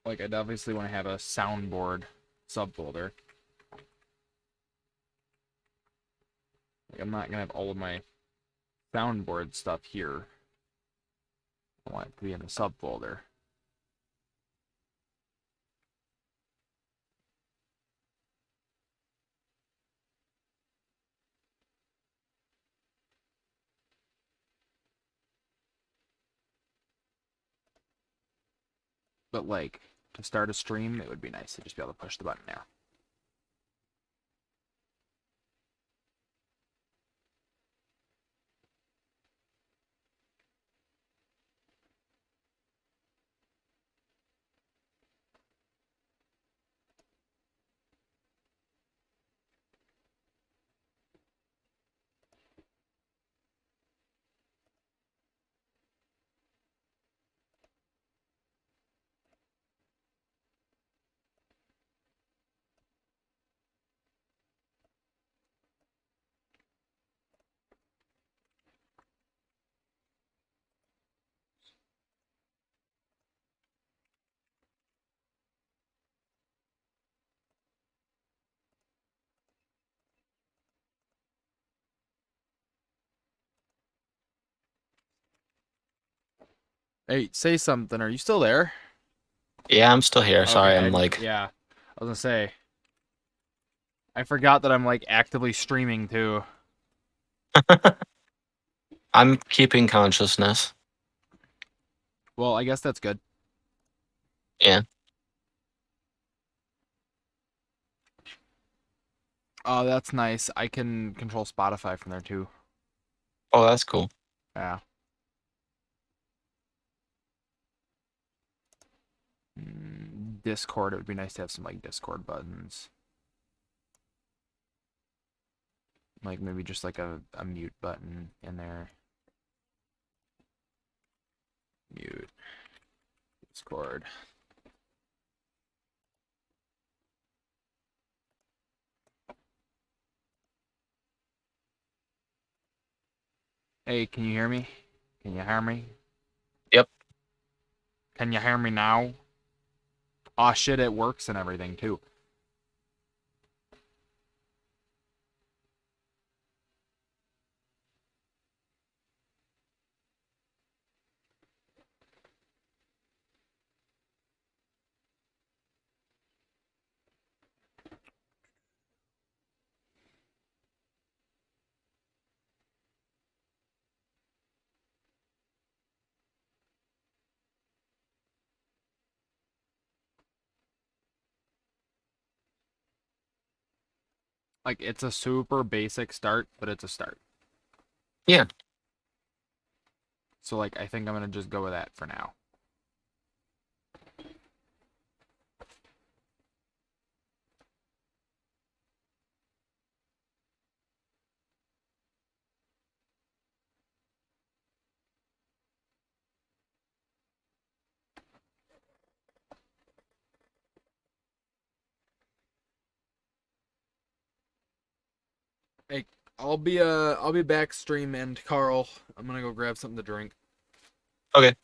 I'd obviously want to have a soundboard subfolder. Like, I'm not gonna have all of my soundboard stuff here. I want it to be in the subfolder. But like, to start a stream, it would be nice to just be able to push the button there. Hey, say something. Are you still there? Yeah, I'm still here. Sorry, Okay, I'm like, yeah. I was gonna say, I forgot that I'm like actively streaming too. I'm keeping consciousness. Well, I guess that's good. Yeah. Oh, that's nice. I can control Spotify from there too. Oh, that's cool. Yeah. Discord, it would be nice to have some like Discord buttons. Like maybe just like a mute button in there. Mute. Discord. Hey, can you hear me? Can you hear me? Yep. Can you hear me now? Aw, shit, it works and everything, too. Like, it's a super basic start, but it's a start. Yeah. So, like, I think I'm gonna just go with that for now. Hey, I'll be back stream and Carl. I'm gonna go grab something to drink. Okay.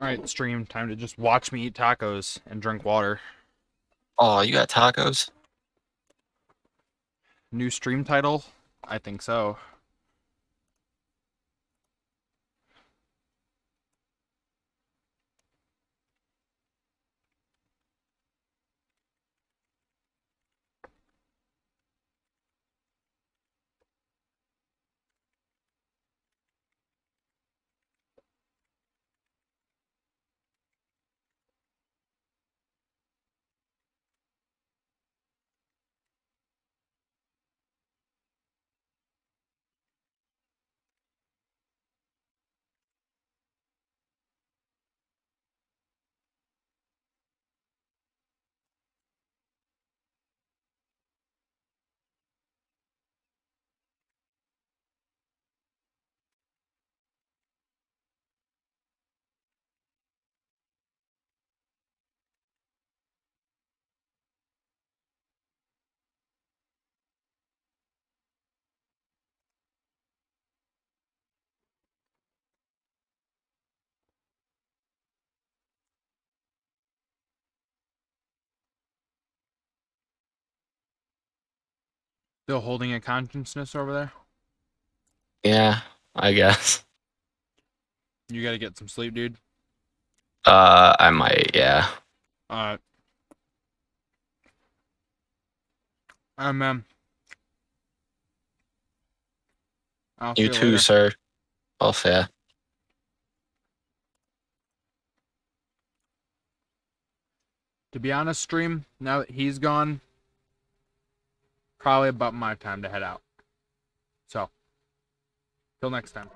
Alright, stream. Time to just watch me eat tacos and drink water. Oh, you got tacos? New stream title? I think so. Still holding a consciousness over there? Yeah, I guess. You gotta get some sleep, dude. I might, yeah. Alright. Man. I'll see You you too, later. sir. All fair. To be honest, stream, now that he's gone, probably about my time to head out. So, till next time.